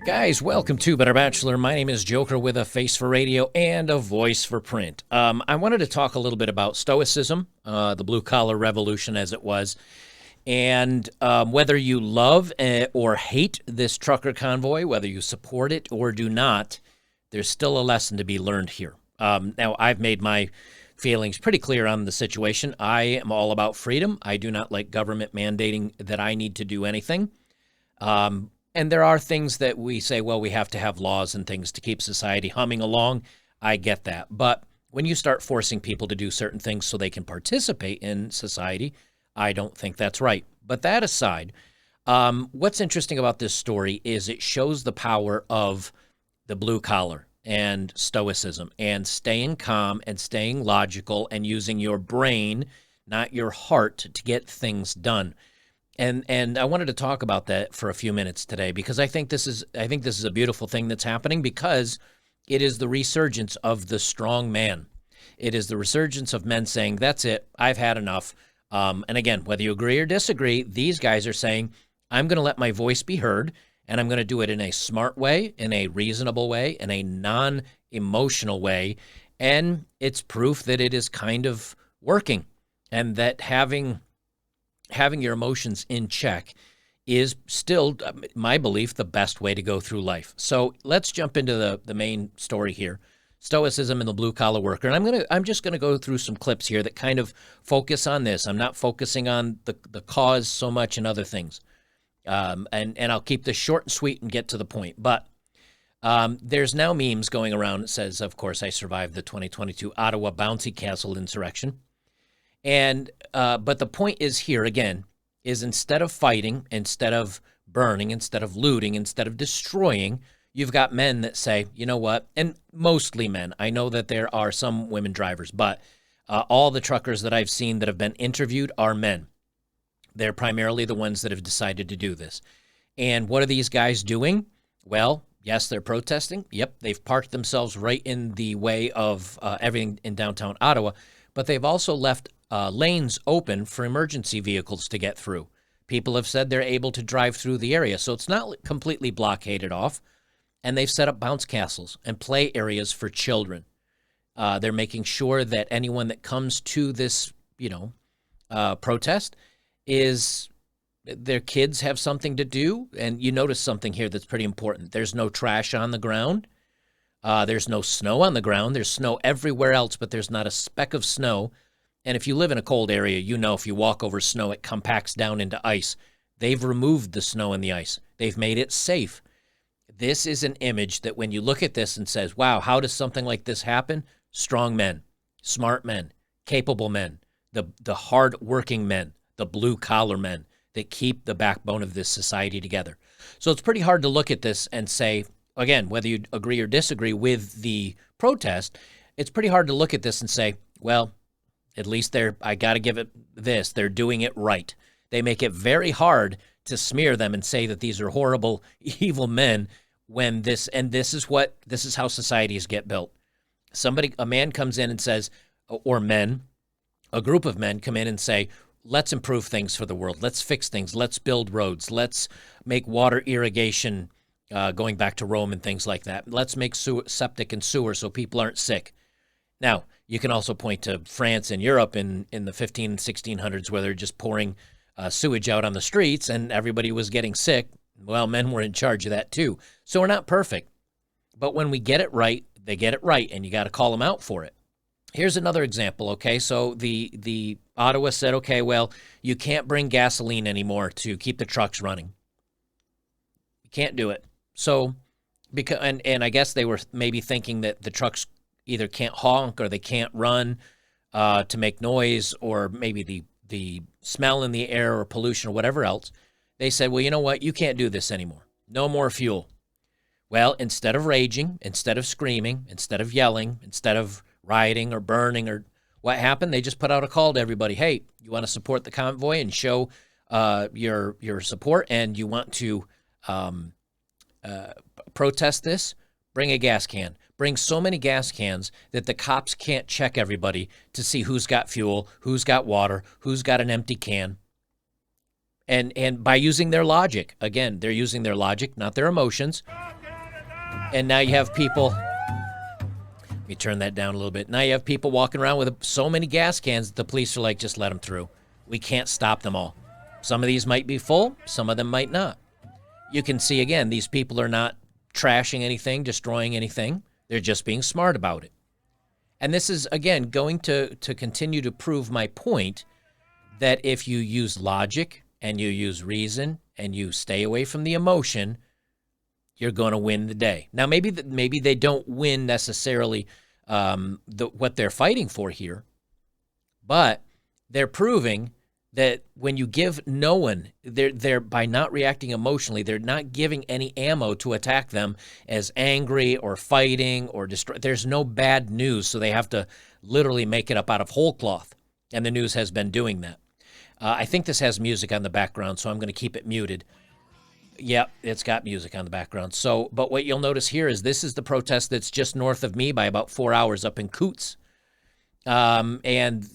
Guys, welcome to Better Bachelor. My name is Joker with a face for radio and a voice for print. I wanted to talk a little bit about Stoicism, the blue-collar revolution as it was, and whether you love or hate this trucker convoy, whether you support it or do not, there's still a lesson to be learned here. Now, I've made my feelings pretty clear on the situation. I am all about freedom. I do not like government mandating that I need to do anything. And there are things that we say, well, we have to have laws and things to keep society humming along. I get that. But when you start forcing people to do certain things so they can participate in society, I don't think that's right. But that aside, what's interesting about this story is it shows the power of the blue collar and stoicism and staying calm and staying logical and using your brain, not your heart, to get things done. And I wanted to talk about that for a few minutes today because I think this is a beautiful thing that's happening because it is the resurgence of the strong man. It is the resurgence of men saying, that's it, I've had enough. And again, whether you agree or disagree, these guys are saying, I'm going to let my voice be heard, and I'm going to do it in a smart way, in a reasonable way, in a non-emotional way. And it's proof that it is kind of working and that having your emotions in check is still, my belief, the best way to go through life. So let's jump into the main story here, Stoicism and the blue-collar worker. And I'm just going to go through some clips here that kind of focus on this. I'm not focusing on the cause so much and other things. And I'll keep this short and sweet and get to the point. But there's now memes going around that says, of course, I survived the 2022 Ottawa bouncy castle insurrection. And but the point is here, again, is instead of fighting, instead of burning, instead of looting, instead of destroying, you've got men that say, you know what, and mostly men. I know that there are some women drivers, but all the truckers that I've seen that have been interviewed are men. They're primarily the ones that have decided to do this. And what are these guys doing? Well, yes, they're protesting. Yep, they've parked themselves right in the way of everything in downtown Ottawa, but they've also left lanes open for emergency vehicles to get through. People have said they're able to drive through the area, so it's not completely blockaded off. And they've set up bounce castles and play areas for children. They're making sure that anyone that comes to this, protest is their kids have something to do. And you notice something here that's pretty important. There's no trash on the ground. There's no snow on the ground. There's snow everywhere else, but there's not a speck of snow. And if you live in a cold area, you know if you walk over snow, it compacts down into ice. They've removed the snow and the ice. They've made it safe. This is an image that when you look at this and says, wow, how does something like this happen? Strong men, smart men, capable men, the hard-working men, the blue-collar men that keep the backbone of this society together. So it's pretty hard to look at this and say, again, whether you agree or disagree with the protest, it's pretty hard to look at this and say, well, at least I got to give it this. They're doing it right. They make it very hard to smear them and say that these are horrible, evil men when this is how societies get built. A man comes in and says, or men, a group of men come in and say, let's improve things for the world. Let's fix things. Let's build roads. Let's make water irrigation, going back to Rome and things like that. Let's make septic and sewer so people aren't sick. Now, you can also point to France and Europe in the 1600s where they're just pouring sewage out on the streets and everybody was getting sick. Well, men were in charge of that too. So we're not perfect. But when we get it right, they get it right, and you got to call them out for it. Here's another example, okay? So the Ottawa said, okay, well, you can't bring gasoline anymore to keep the trucks running. You can't do it. So, and I guess they were maybe thinking that the trucks either can't honk or they can't run to make noise, or maybe the smell in the air or pollution or whatever else. They said, well, you know what? You can't do this anymore. No more fuel. Well, instead of raging, instead of screaming, instead of yelling, instead of rioting or burning or what happened, they just put out a call to everybody. Hey, you want to support the convoy and show your support, and you want to protest this? Bring a gas can. Bring so many gas cans that the cops can't check everybody to see who's got fuel, who's got water, who's got an empty can. And by using their logic. Again, they're using their logic, not their emotions. And now you have people, let me turn that down a little bit. Now you have people walking around with so many gas cans that the police are like, just let them through. We can't stop them all. Some of these might be full, some of them might not. You can see, again, these people are not trashing anything, destroying anything. They're just being smart about it. And this is, again, going to continue to prove my point that if you use logic and you use reason and you stay away from the emotion, you're going to win the day. Now, maybe they don't win necessarily what they're fighting for here, but they're proving that when you give no one, they're by not reacting emotionally, they're not giving any ammo to attack them as angry or fighting or destroy. There's no bad news, so they have to literally make it up out of whole cloth, and the news has been doing that. I think this has music on the background, so I'm going to keep it muted. Yep, it's got music on the background. So, but what you'll notice here is this is the protest that's just north of me by about 4 hours up in Coots. And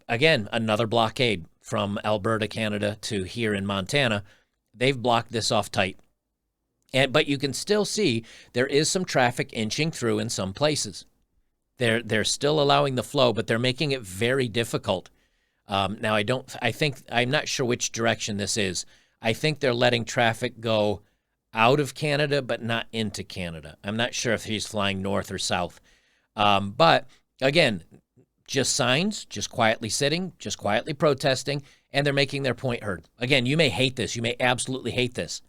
again, another blockade from Alberta, Canada to here in Montana. They've blocked this off tight. But you can still see there is some traffic inching through in some places. They're still allowing the flow, but they're making it very difficult. Now, I'm not sure which direction this is. I think they're letting traffic go out of Canada, but not into Canada. I'm not sure if he's flying north or south. But again, just signs, just quietly sitting, just quietly protesting, and they're making their point heard. Again, you may hate this. You may absolutely hate this.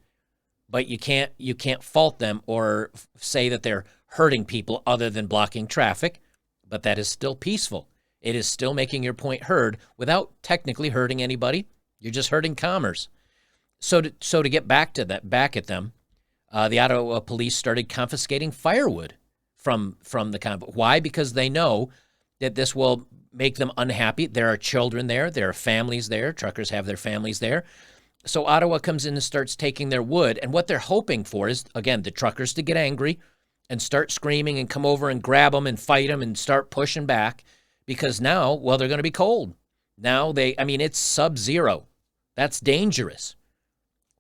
But you can't fault them or say that they're hurting people other than blocking traffic. But that is still peaceful. It is still making your point heard without technically hurting anybody. You're just hurting commerce. So to get back at them, the Ottawa police started confiscating firewood from the convoy. Why? Because they know that this will make them unhappy. There are children there. There are families there. Truckers have their families there. So Ottawa comes in and starts taking their wood. And what they're hoping for is, again, the truckers to get angry and start screaming and come over and grab them and fight them and start pushing back. Because now, well, they're going to be cold. Now it's sub-zero. That's dangerous.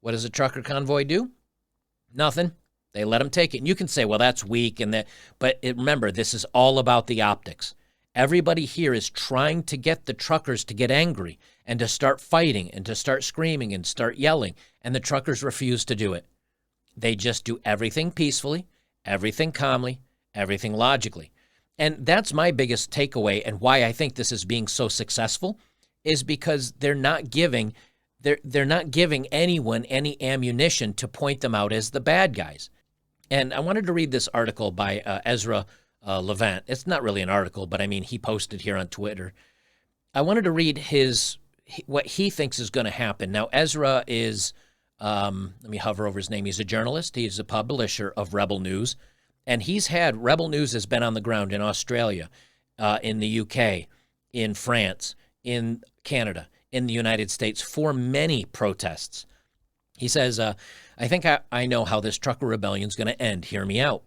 What does a trucker convoy do? Nothing. They let them take it. And you can say, well, that's weak. But remember, this is all about the optics. Everybody here is trying to get the truckers to get angry and to start fighting and to start screaming and start yelling. And the truckers refuse to do it. They just do everything peacefully, everything calmly, everything logically. And that's my biggest takeaway, and why I think this is being so successful is because they're not giving anyone any ammunition to point them out as the bad guys. And I wanted to read this article by Ezra Levant. It's not really an article, but he posted here on Twitter. I wanted to read what he thinks is going to happen. Now, Ezra is, let me hover over his name. He's a journalist. He's a publisher of Rebel News. And Rebel News has been on the ground in Australia, in the UK, in France, in Canada, in the United States for many protests. He says, I think I know how this trucker rebellion is going to end. Hear me out.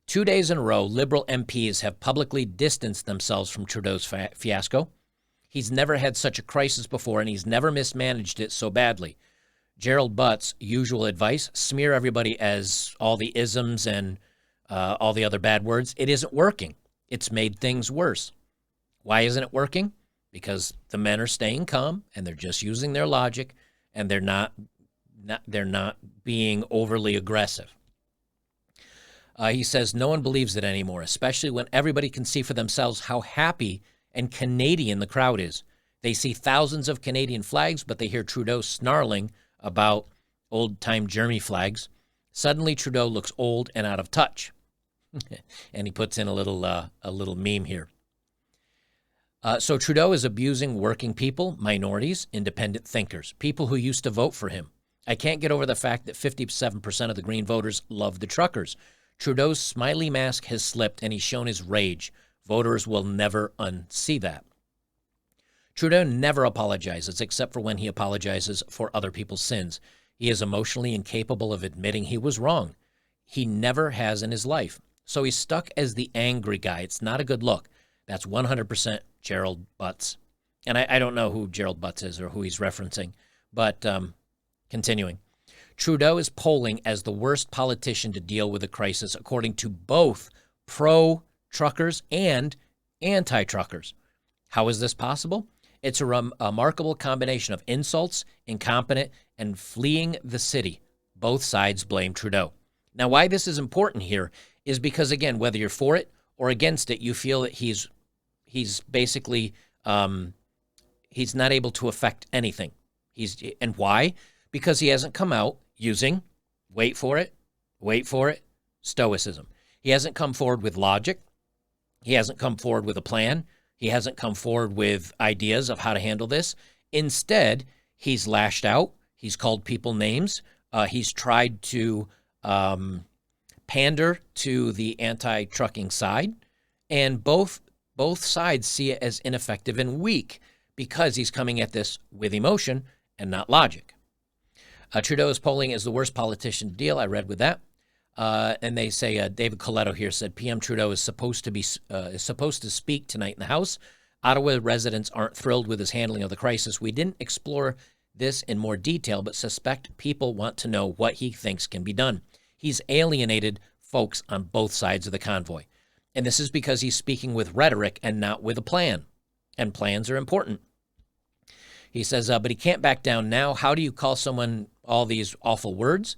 2 days in a row, Liberal MPs have publicly distanced themselves from Trudeau's fiasco. He's never had such a crisis before, and he's never mismanaged it so badly. Gerald Butt's usual advice, smear everybody as all the isms and all the other bad words. It isn't working. It's made things worse. Why isn't it working? Because the men are staying calm and they're just using their logic and they're not being overly aggressive. He says no one believes it anymore, especially when everybody can see for themselves how happy and Canadian the crowd is. They see thousands of Canadian flags, but they hear Trudeau snarling about old-time Germany flags. Suddenly, Trudeau looks old and out of touch. And he puts in a little meme here. So Trudeau is abusing working people, minorities, independent thinkers, people who used to vote for him. I can't get over the fact that 57% of the Green voters love the truckers. Trudeau's smiley mask has slipped and he's shown his rage. Voters will never unsee that. Trudeau never apologizes except for when he apologizes for other people's sins. He is emotionally incapable of admitting he was wrong. He never has in his life. So he's stuck as the angry guy. It's not a good look. That's 100% Gerald Butts. And I don't know who Gerald Butts is or who he's referencing, But continuing. Trudeau is polling as the worst politician to deal with the crisis, according to both pro-truckers and anti-truckers. How is this possible? It's a remarkable combination of insults, incompetent, and fleeing the city. Both sides blame Trudeau. Now, why this is important here is because, again, whether you're for it or against it, you feel that he's basically he's not able to affect anything. And why? Because he hasn't come out using, wait for it, Stoicism. He hasn't come forward with logic. He hasn't come forward with a plan. He hasn't come forward with ideas of how to handle this. Instead, he's lashed out. He's called people names. He's tried to pander to the anti-trucking side. And both sides see it as ineffective and weak because he's coming at this with emotion and not logic. Trudeau is polling as the worst politician to deal. I read with that. And they say, David Coletto here said, PM Trudeau is supposed to speak tonight in the House. Ottawa residents aren't thrilled with his handling of the crisis. We didn't explore this in more detail, but suspect people want to know what he thinks can be done. He's alienated folks on both sides of the convoy. And this is because he's speaking with rhetoric and not with a plan. And plans are important. He says, but he can't back down now. How do you call someone all these awful words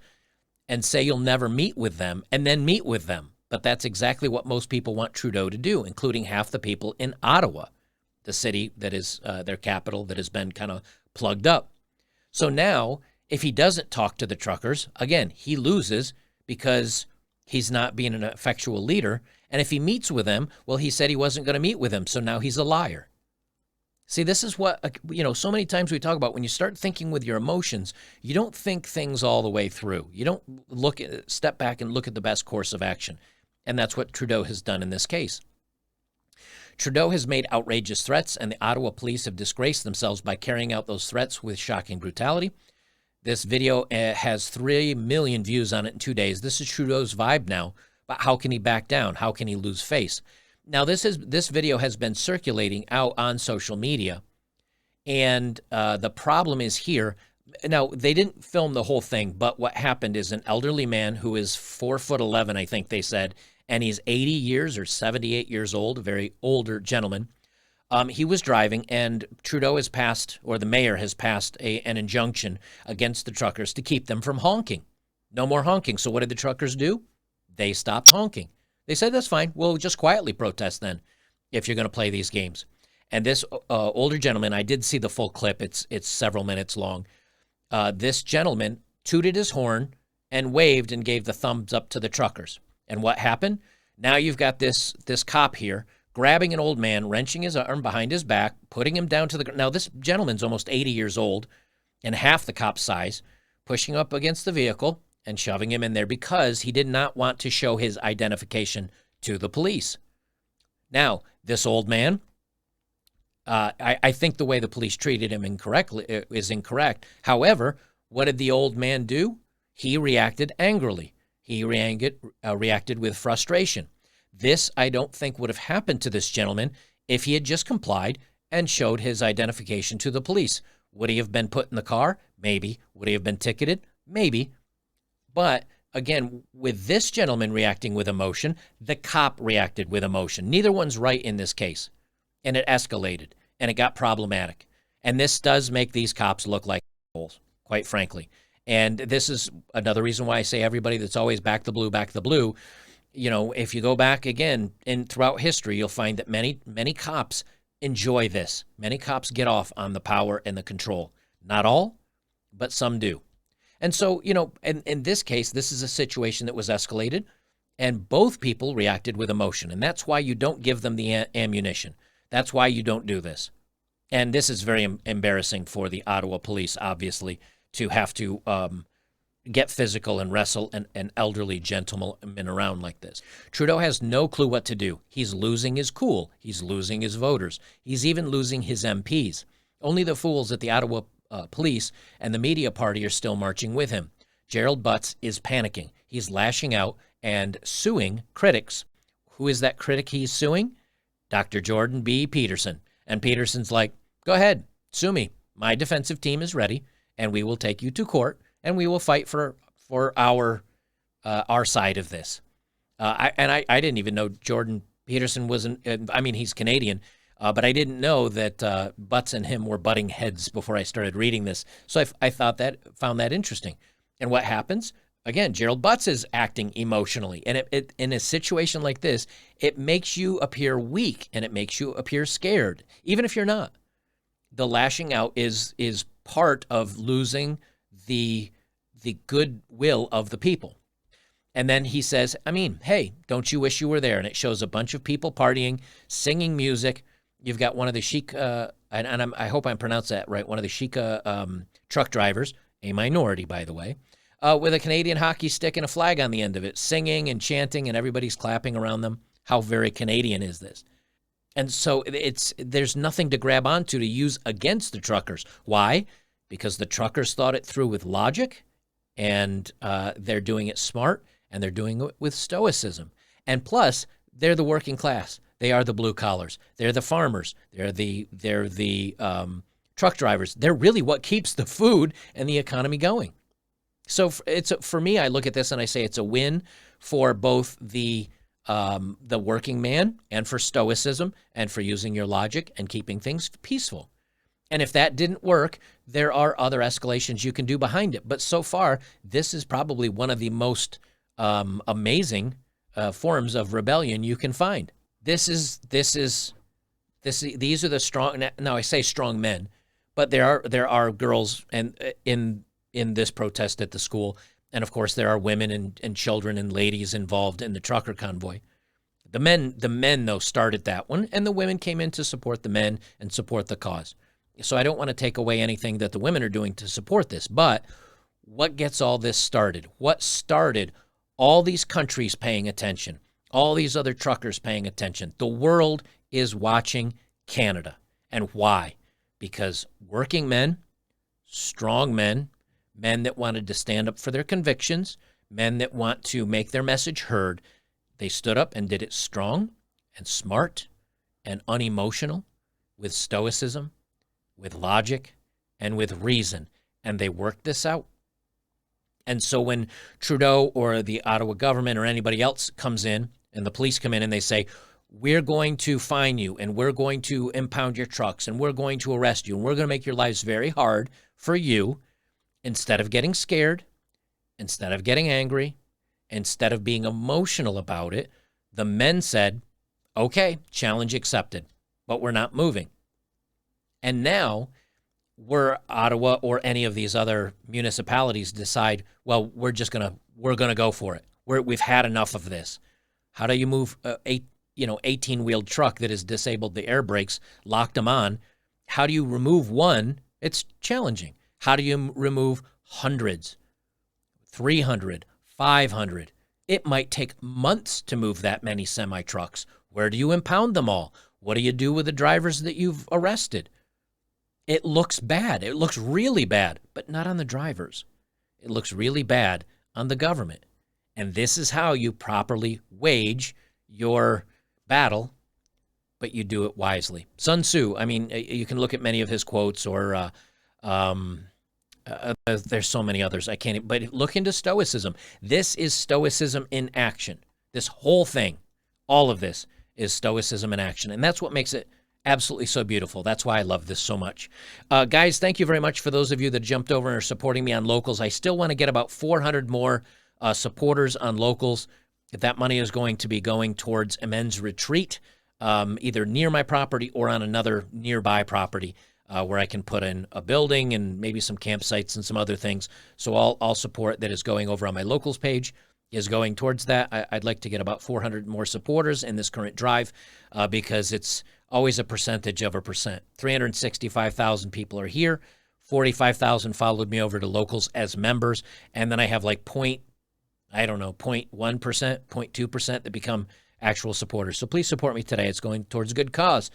and say you'll never meet with them and then meet with them? But that's exactly what most people want Trudeau to do, including half the people in Ottawa, the city that is their capital that has been kind of plugged up. So now, if he doesn't talk to the truckers, again, he loses because he's not being an effectual leader. And if he meets with them, well, he said he wasn't going to meet with them, so now he's a liar. See, this is what, so many times we talk about when you start thinking with your emotions, you don't think things all the way through. You don't step back and look at the best course of action. And that's what Trudeau has done in this case. Trudeau has made outrageous threats, and the Ottawa police have disgraced themselves by carrying out those threats with shocking brutality. This video has 3 million views on it in 2 days. This is Trudeau's vibe now, but how can he back down? How can he lose face? Now, this video has been circulating out on social media, and the problem is here. Now, they didn't film the whole thing, but what happened is an elderly man who is 4'11", I think they said, and he's 80 years or 78 years old, a very older gentleman. He was driving, and Trudeau has passed, or the mayor has passed an injunction against the truckers to keep them from honking. No more honking. So what did the truckers do? They stopped honking. They said, that's fine. We'll just quietly protest then if you're going to play these games. And this older gentleman, I did see the full clip. It's several minutes long. This gentleman tooted his horn and waved and gave the thumbs up to the truckers. And what happened? Now you've got this cop here grabbing an old man, wrenching his arm behind his back, putting him down to the ground. Now this gentleman's almost 80 years old and half the cop's size, pushing up against the vehicle and shoving him in there because he did not want to show his identification to the police. Now, this old man, I think the way the police treated him is incorrect. However, what did the old man do? He reacted angrily. He reacted with frustration. This, I don't think, would have happened to this gentleman if he had just complied and showed his identification to the police. Would he have been put in the car? Maybe. Would he have been ticketed? Maybe. But again, with this gentleman reacting with emotion, the cop reacted with emotion. Neither one's right in this case. And it escalated, and it got problematic. And this does make these cops look like assholes, quite frankly. And this is another reason why I say everybody that's always back the blue, if you go back again throughout history, you'll find that many cops enjoy this. Many cops get off on the power and the control. Not all, but some do. And so, in this case, this is a situation that was escalated, and both people reacted with emotion. And that's why you don't give them the ammunition. That's why you don't do this. And this is very embarrassing for the Ottawa police, obviously, to have to get physical and wrestle an elderly gentleman around like this. Trudeau has no clue what to do. He's losing his cool. He's losing his voters. He's even losing his MPs. Only the fools at the Ottawa police and the media party are still marching with him. Gerald Butts is panicking. He's lashing out and suing critics. Who is that critic he's suing? Dr. Jordan B. Peterson. And Peterson's like, go ahead, sue me. My defensive team is ready. and we will take you to court, and we will fight for our side of this. I didn't even know Jordan Peterson wasn't. I mean, he's Canadian, but I didn't know that Butts and him were butting heads before I started reading this. So I found that interesting. And what happens? Again, Gerald Butts is acting emotionally, and it in a situation like this, it makes you appear weak and it makes you appear scared, even if you're not. The lashing out is part of losing the goodwill of the people. And then he says, I mean, hey, don't you wish you were there? And it shows a bunch of people partying, singing music. You've got one of the chic, I hope I'm pronounced that right, one of the chic truck drivers, a minority, by the way, with a Canadian hockey stick and a flag on the end of it, singing and chanting, and everybody's clapping around them. How very Canadian is this? And so there's nothing to grab onto to use against the truckers. Why? Because the truckers thought it through with logic, and they're doing it smart, and they're doing it with stoicism. And plus, they're the working class. They are the blue collars. They're the farmers. They're the truck drivers. They're really what keeps the food and the economy going. So for me, I look at this and I say it's a win for both the working man and for stoicism and for using your logic and keeping things peaceful. And if that didn't work, there are other escalations you can do behind it. But so far, this is probably one of the most amazing forms of rebellion you can find. These are the strong. Now I say strong men, but there are girls and in this protest at the school, and of course there are women and children and ladies involved in the trucker convoy. The men though started that one, and the women came in to support the men and support the cause. So I don't want to take away anything that the women are doing to support this, but what gets all this started? What started all these countries paying attention? All these other truckers paying attention. The world is watching Canada. And why? Because working men, strong men, men that wanted to stand up for their convictions, men that want to make their message heard, they stood up and did it strong and smart and unemotional, with stoicism, with logic, and with reason. And they worked this out. And so when Trudeau or the Ottawa government or anybody else comes in and the police come in and they say, we're going to fine you and we're going to impound your trucks and we're going to arrest you and we're going to make your lives very hard for you, instead of getting scared, instead of getting angry, instead of being emotional about it, the men said, okay, challenge accepted, but we're not moving. And now were Ottawa or any of these other municipalities decide, well, we're going to go for it. We've had enough of this. How do you move a 18-wheeled truck that has disabled the air brakes, locked them on? How do you remove one? It's challenging. How do you remove hundreds, 300, 500? It might take months to move that many semi-trucks. Where do you impound them all? What do you do with the drivers that you've arrested? It looks bad. It looks really bad, but not on the drivers. It looks really bad on the government. And this is how you properly wage your battle, but you do it wisely. Sun Tzu, I mean, you can look at many of his quotes, or there's so many others. I can't, but look into Stoicism. This is Stoicism in action. This whole thing, all of this is Stoicism in action. And that's what makes it absolutely so beautiful. That's why I love this so much. Guys, thank you very much for those of you that jumped over and are supporting me on Locals. I still want to get about 400 more supporters on Locals. That money is going to be going towards a men's retreat, either near my property or on another nearby property where I can put in a building and maybe some campsites and some other things. So all support that is going over on my Locals page is going towards that. I'd like to get about 400 more supporters in this current drive because it's always a percentage of a percent. 365,000 people are here. 45,000 followed me over to Locals as members. And then I have like 0.1%, 0.2% that become actual supporters. So please support me today. It's going towards a good cause.